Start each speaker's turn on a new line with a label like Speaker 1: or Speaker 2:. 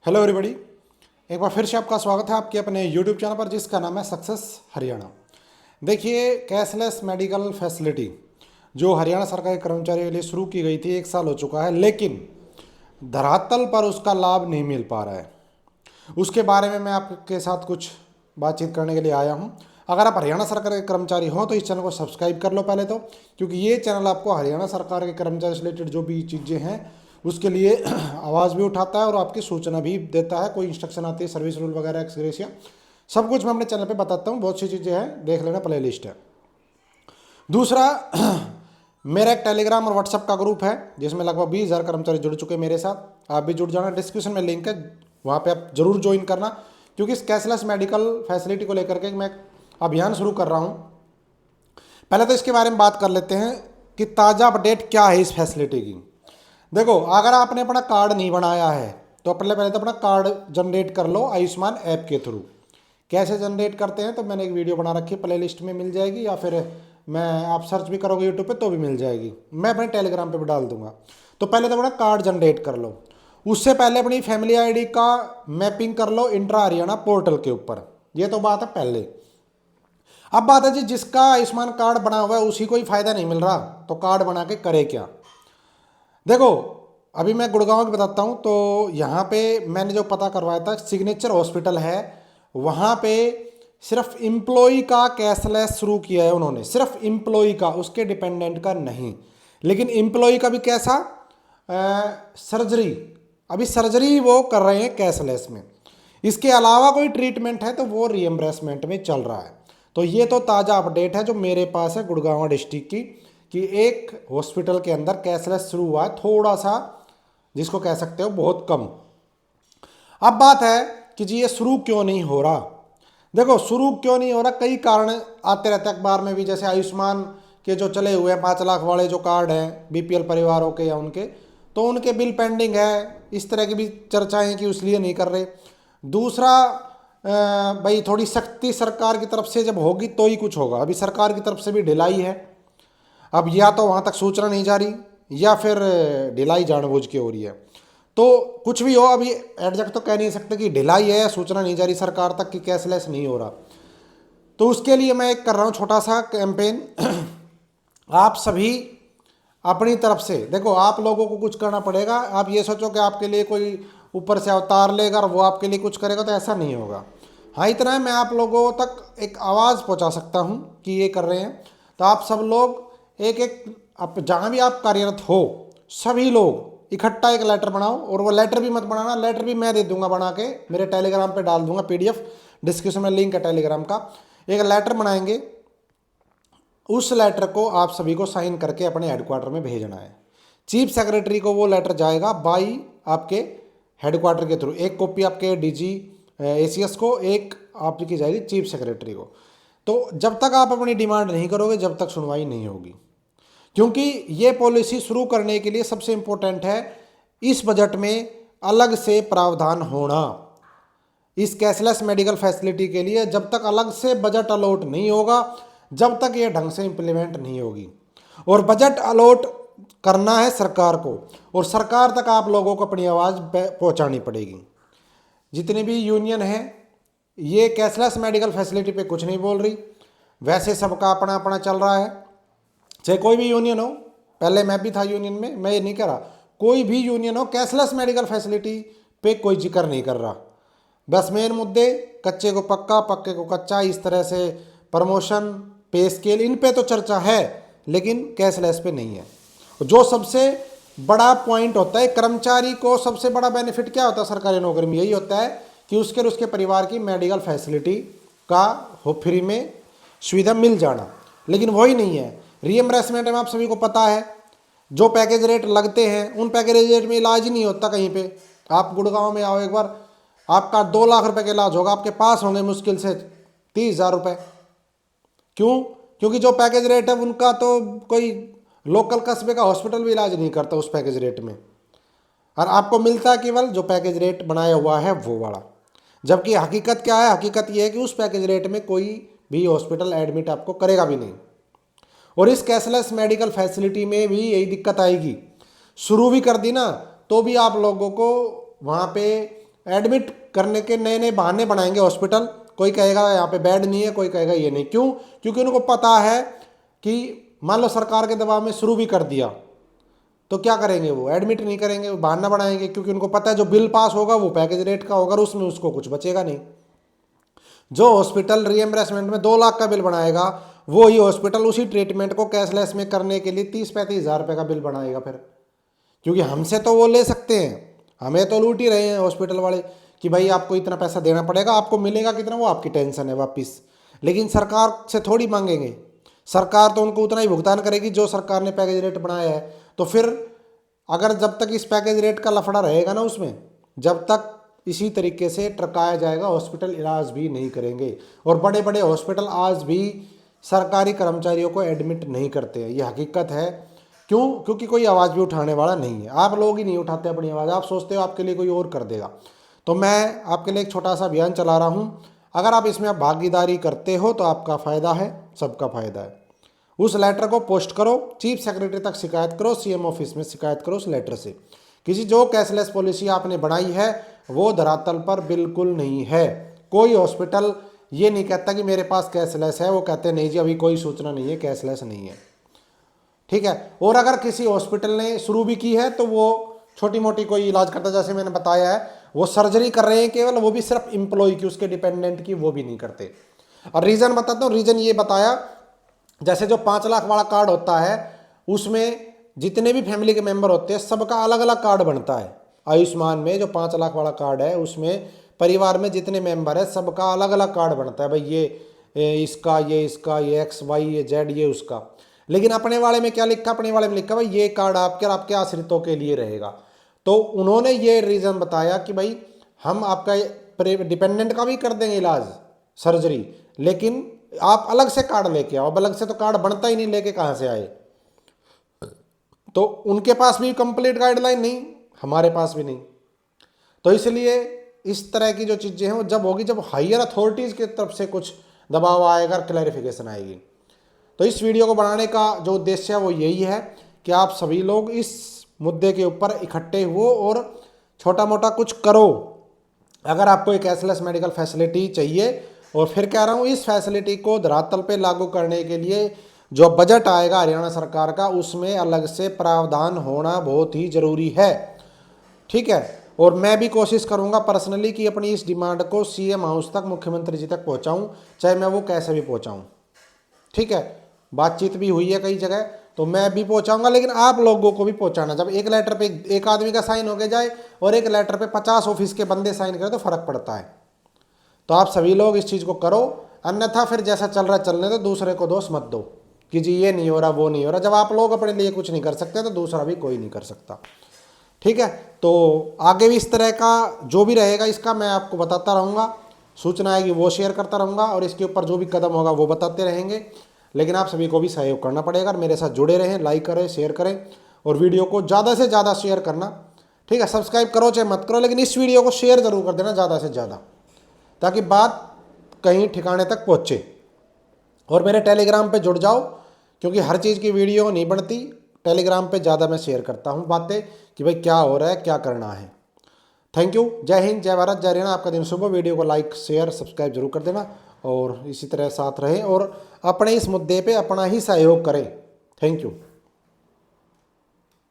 Speaker 1: Hello everybody, एक बार फिर से आपका स्वागत है आपके अपने यूट्यूब चैनल पर जिसका नाम है सक्सेस हरियाणा। देखिए, कैशलेस मेडिकल फैसिलिटी जो हरियाणा सरकार के कर्मचारियों के लिए शुरू की गई थी 1 साल हो चुका है, लेकिन धरातल पर उसका लाभ नहीं मिल पा रहा है। उसके बारे में मैं आपके साथ कुछ बातचीत करने के लिए आया हूँ। अगर आप हरियाणा सरकार के कर्मचारी हो तो इस चैनल को सब्सक्राइब कर लो पहले तो, क्योंकि ये चैनल आपको हरियाणा सरकार के कर्मचारी से रिलेटेड जो भी चीज़ें हैं उसके लिए आवाज़ भी उठाता है और आपकी सूचना भी देता है। कोई इंस्ट्रक्शन आती है, सर्विस रूल वगैरह, एक्सग्रेशिया, सब कुछ मैं अपने चैनल पे बताता हूँ। बहुत सी चीज़ें हैं, देख लेना, प्ले लिस्ट है। दूसरा, मेरा एक टेलीग्राम और व्हाट्सएप का ग्रुप है जिसमें लगभग 20,000 कर्मचारी जुड़ चुके हैं मेरे साथ। आप भी जुड़ जाना, डिस्क्रिप्शन में लिंक है, वहाँ पे आप जरूर ज्वाइन करना, क्योंकि इस कैशलेस मेडिकल फैसिलिटी को लेकर के मैं अभियान शुरू कर रहा हूँ। पहले तो इसके बारे में बात कर लेते हैं कि ताज़ा अपडेट क्या है इस फैसिलिटी की। देखो, अगर आपने अपना कार्ड नहीं बनाया है तो पहले पहले तो अपना कार्ड जनरेट कर लो आयुष्मान ऐप के थ्रू। कैसे जनरेट करते हैं तो मैंने एक वीडियो बना रखी है, प्ले लिस्ट में मिल जाएगी, या फिर मैं आप सर्च भी करोगे यूट्यूब पे तो भी मिल जाएगी, मैं अपने टेलीग्राम पे भी डाल दूंगा। तो पहले तो अपना कार्ड जनरेट कर लो। उससे पहले अपनी फैमिली आईडी का मैपिंग कर लो इंट्रा हरियाणा पोर्टल के ऊपर। ये तो बात है पहले। अब बात है जी, जिसका आयुष्मान कार्ड बना हुआ है उसी को ही फायदा नहीं मिल रहा, तो कार्ड बना के करे क्या। देखो, अभी मैं गुड़गांव की बताता हूँ। तो यहाँ पे मैंने जो पता करवाया था, सिग्नेचर हॉस्पिटल है, वहाँ पे सिर्फ इम्प्लॉई का कैशलेस शुरू किया है उन्होंने, सिर्फ इम्प्लॉई का, उसके डिपेंडेंट का नहीं। लेकिन इम्प्लॉई का भी कैसा, सर्जरी, अभी सर्जरी वो कर रहे हैं कैशलेस में। इसके अलावा कोई ट्रीटमेंट है तो वो रीएम्बर्समेंट में चल रहा है। तो ये तो ताज़ा अपडेट है जो मेरे पास है गुड़गांव डिस्ट्रिक्ट की, कि एक हॉस्पिटल के अंदर कैशलेस शुरू हुआ है, थोड़ा सा, जिसको कह सकते हो बहुत कम। अब बात है कि जी ये शुरू क्यों नहीं हो रहा। देखो, शुरू क्यों नहीं हो रहा, कई कारण आते रहते हैं अखबार में भी। जैसे आयुष्मान के जो चले हुए हैं 5 लाख वाले जो कार्ड हैं बीपीएल परिवारों के या उनके, तो उनके बिल पेंडिंग है, इस तरह की भी चर्चाएं कि इसलिए नहीं कर रहे। दूसरा, भाई थोड़ी सख्ती सरकार की तरफ से जब होगी तो ही कुछ होगा। अभी सरकार की तरफ से भी ढिलाई है, अब या तो वहाँ तक सूचना नहीं जा रही या फिर ढिलाई जानबूझ के हो रही है। तो कुछ भी हो, अभी एग्जैक्ट तो कह नहीं सकते कि ढिलाई है या सूचना नहीं जा रही सरकार तक कि कैशलेस नहीं हो रहा। तो उसके लिए मैं एक कर रहा हूँ छोटा सा कैंपेन। आप सभी अपनी तरफ से, देखो, आप लोगों को कुछ करना पड़ेगा। आप ये सोचो कि आपके लिए कोई ऊपर से अवतार लेगा और वो आपके लिए कुछ करेगा, तो ऐसा नहीं होगा। हाँ, इतना है, मैं आप लोगों तक एक आवाज़ पहुँचा सकता हूँ कि ये कर रहे हैं। तो आप सब लोग एक एक, आप जहाँ भी आप कार्यरत हो, सभी लोग इकट्ठा एक लेटर बनाओ। और वो लेटर भी मत बनाना, लेटर भी मैं दे दूंगा बना के, मेरे टेलीग्राम पे डाल दूंगा पीडीएफ, डिस्क्रिप्शन में लिंक है टेलीग्राम का। एक लेटर बनाएंगे, उस लेटर को आप सभी को साइन करके अपने हेडक्वार्टर में भेजना है। चीफ सेक्रेटरी को वो लेटर जाएगा बाई आपके हेडक्वार्टर के थ्रू। एक कॉपी आपके डीजी एसीएस को, एक आपकी जाएगी चीफ सेक्रेटरी को। तो जब तक आप अपनी डिमांड नहीं करोगे जब तक सुनवाई नहीं होगी, क्योंकि ये पॉलिसी शुरू करने के लिए सबसे इम्पोर्टेंट है इस बजट में अलग से प्रावधान होना। इस कैशलेस मेडिकल फैसिलिटी के लिए जब तक अलग से बजट अलॉट नहीं होगा, जब तक ये ढंग से इम्प्लीमेंट नहीं होगी। और बजट अलॉट करना है सरकार को, और सरकार तक आप लोगों को अपनी आवाज़ पहुंचानी पड़ेगी। जितनी भी यूनियन है ये कैशलेस मेडिकल फैसिलिटी पे कुछ नहीं बोल रही, वैसे सबका अपना अपना चल रहा है। चाहे कोई भी यूनियन हो, पहले मैं भी था यूनियन में, मैं ये नहीं कह रहा, कोई भी यूनियन हो, कैशलेस मेडिकल फैसिलिटी पे कोई जिक्र नहीं कर रहा। बस मेन मुद्दे कच्चे को पक्का, पक्के को कच्चा, इस तरह से प्रमोशन, पे स्केल, इन पे तो चर्चा है, लेकिन कैशलेस पे नहीं है। जो सबसे बड़ा पॉइंट होता है, कर्मचारी को सबसे बड़ा बेनिफिट क्या होता है सरकारी नौकरी में, यही होता है कि उसके और उसके परिवार की मेडिकल फैसिलिटी का हो फ्री में सुविधा मिल जाना। लेकिन वही नहीं है। रीएम्बर्समेंट में आप सभी को पता है, जो पैकेज रेट लगते हैं उन पैकेज रेट में इलाज ही नहीं होता कहीं पे। आप गुड़गांव में आओ एक बार, आपका 2 लाख रुपए का इलाज होगा, आपके पास होंगे मुश्किल से 30,000 रुपये। क्यों? क्योंकि जो पैकेज रेट है उनका तो कोई लोकल कस्बे का हॉस्पिटल भी इलाज नहीं करता उस पैकेज रेट में, और आपको मिलता है केवल जो पैकेज रेट बनाया हुआ है वो वाला। जबकि हकीकत क्या है, हकीकत ये है कि उस पैकेज रेट में कोई भी हॉस्पिटल एडमिट आपको करेगा भी नहीं। और इस कैशलेस मेडिकल फैसिलिटी में भी यही दिक्कत आएगी। शुरू भी कर दी ना तो भी आप लोगों को वहाँ पे एडमिट करने के नए नए बहाने बनाएंगे हॉस्पिटल। कोई कहेगा यहाँ पे बेड नहीं है, कोई कहेगा ये नहीं। क्यों? क्योंकि उनको पता है कि मान लो सरकार के दबाव में शुरू भी कर दिया तो क्या करेंगे, वो एडमिट नहीं करेंगे, वो बहाना बनाएंगे, क्योंकि उनको पता है जो बिल पास होगा वो पैकेज रेट का होगा, उसमें उसको कुछ बचेगा नहीं। जो हॉस्पिटल रीएम्बर्समेंट में 2 लाख का बिल बनाएगा, वो ही हॉस्पिटल उसी ट्रीटमेंट को कैशलेस में करने के लिए 30-35 हज़ार रुपये का बिल बनाएगा फिर। क्योंकि हमसे तो वो ले सकते हैं, हमें तो लूट ही रहे हैं हॉस्पिटल वाले कि भाई आपको इतना पैसा देना पड़ेगा, आपको मिलेगा कितना वो आपकी टेंशन है वापस। लेकिन सरकार से थोड़ी मांगेंगे, सरकार तो उनको उतना ही भुगतान करेगी जो सरकार ने पैकेज रेट बनाया है। तो फिर अगर जब तक इस पैकेज रेट का लफड़ा रहेगा ना उसमें, जब तक इसी तरीके से ट्रकाया जाएगा, हॉस्पिटल इलाज भी नहीं करेंगे। और बड़े बड़े हॉस्पिटल आज भी सरकारी कर्मचारियों को एडमिट नहीं करते हैं, ये हकीकत है। क्यों? क्योंकि कोई आवाज़ भी उठाने वाला नहीं है। आप लोग ही नहीं उठाते अपनी आवाज़, आप सोचते हो आपके लिए कोई और कर देगा। तो मैं आपके लिए एक छोटा सा अभियान चला रहा हूँ, अगर आप इसमें भागीदारी करते हो तो आपका फ़ायदा है, सबका फ़ायदा है। उस लेटर को पोस्ट करो, चीफ सेक्रेटरी तक शिकायत करो, सीएम ऑफिस में शिकायत करो उस लेटर से। किसी जो कैशलेस पॉलिसी आपने बनाई है वो धरातल पर बिल्कुल नहीं है। कोई हॉस्पिटल ये नहीं कहता कि मेरे पास कैशलेस है, वो कहते नहीं जी अभी कोई सूचना नहीं है, कैशलेस नहीं है। ठीक है। और अगर किसी हॉस्पिटल ने शुरू भी की है तो वो छोटी मोटी कोई इलाज करता है, जैसे मैंने बताया है, वो सर्जरी कर रहे हैं केवल, वो भी सिर्फ एम्प्लॉय की, उसके डिपेंडेंट की वो भी नहीं करते। और रीज़न बताता हूँ, रीज़न ये बताया, जैसे जो 5 लाख वाला कार्ड होता है उसमें जितने भी फैमिली के मेंबर होते हैं सबका अलग अलग कार्ड बनता है। आयुष्मान में जो 5 लाख वाला कार्ड है उसमें परिवार में जितने मेंबर है सबका अलग अलग कार्ड बनता है, भाई ये इसका, ये इसका, ये XY, ये Z, ये उसका। लेकिन अपने वाले में क्या लिखा? अपने वाले में लिखा भाई ये कार्ड आपके और आपके आश्रितों के लिए रहेगा। तो उन्होंने ये रीज़न बताया कि भाई हम आपका डिपेंडेंट का भी कर देंगे इलाज, सर्जरी, लेकिन आप अलग से कार्ड लेके आओ। अब अलग से तो कार्ड बनता ही नहीं, लेके कहाँ से आए? तो उनके पास भी कंप्लीट गाइडलाइन नहीं, हमारे पास भी नहीं। तो इसलिए इस तरह की जो चीज़ें हैं वो जब होगी, जब हायर अथॉरिटीज़ की तरफ से कुछ दबाव आएगा, क्लैरिफिकेशन आएगी। तो इस वीडियो को बनाने का जो उद्देश्य है वो यही है कि आप सभी लोग इस मुद्दे के ऊपर इकट्ठे हो और छोटा मोटा कुछ करो। अगर आपको एक कैशलेस मेडिकल फैसिलिटी चाहिए, और फिर कह रहा हूँ इस फैसिलिटी को धरातल पे लागू करने के लिए जो बजट आएगा हरियाणा सरकार का, उसमें अलग से प्रावधान होना बहुत ही ज़रूरी है। ठीक है। और मैं भी कोशिश करूंगा पर्सनली कि अपनी इस डिमांड को सीएम हाउस तक, मुख्यमंत्री जी तक पहुंचाऊं, चाहे मैं वो कैसे भी पहुंचाऊं। ठीक है। बातचीत भी हुई है कई जगह, तो मैं भी पहुंचाऊंगा, लेकिन आप लोगों को भी पहुंचाना। जब एक लेटर पे एक आदमी का साइन हो के जाए और एक लेटर पे 50 ऑफिस के बंदे साइन करें तो फर्क पड़ता है। तो आप सभी लोग इस चीज़ को करो, अन्यथा फिर जैसा चल रहा है चलने दो, दूसरे को दोष मत दो कि जी ये नहीं हो रहा, वो नहीं हो रहा। जब आप लोग अपने लिए कुछ नहीं कर सकते तो दूसरा भी कोई नहीं कर सकता। ठीक है। तो आगे भी इस तरह का जो भी रहेगा इसका मैं आपको बताता रहूँगा, सूचना आएगी वो शेयर करता रहूँगा, और इसके ऊपर जो भी कदम होगा वो बताते रहेंगे। लेकिन आप सभी को भी सहयोग करना पड़ेगा और मेरे साथ जुड़े रहें, लाइक करें, शेयर करें, और वीडियो को ज़्यादा से ज़्यादा शेयर करना। ठीक है। सब्सक्राइब करो चाहे मत करो, लेकिन इस वीडियो को शेयर ज़रूर कर देना ज़्यादा से ज़्यादा, ताकि बात कहीं ठिकाने तक पहुँचे। और मेरे टेलीग्राम पे जुड़ जाओ, क्योंकि हर चीज़ की वीडियो नहीं बनती, टेलीग्राम पे ज़्यादा मैं शेयर करता हूँ बातें कि भाई क्या हो रहा है, क्या करना है। Thank you. जय हिंद, जय भारत, जय हरियाणा। आपका दिन शुभ हो। वीडियो को लाइक, शेयर, सब्सक्राइब जरूर कर देना, और इसी तरह साथ रहें और अपने इस मुद्दे पे अपना ही सहयोग करें। Thank you.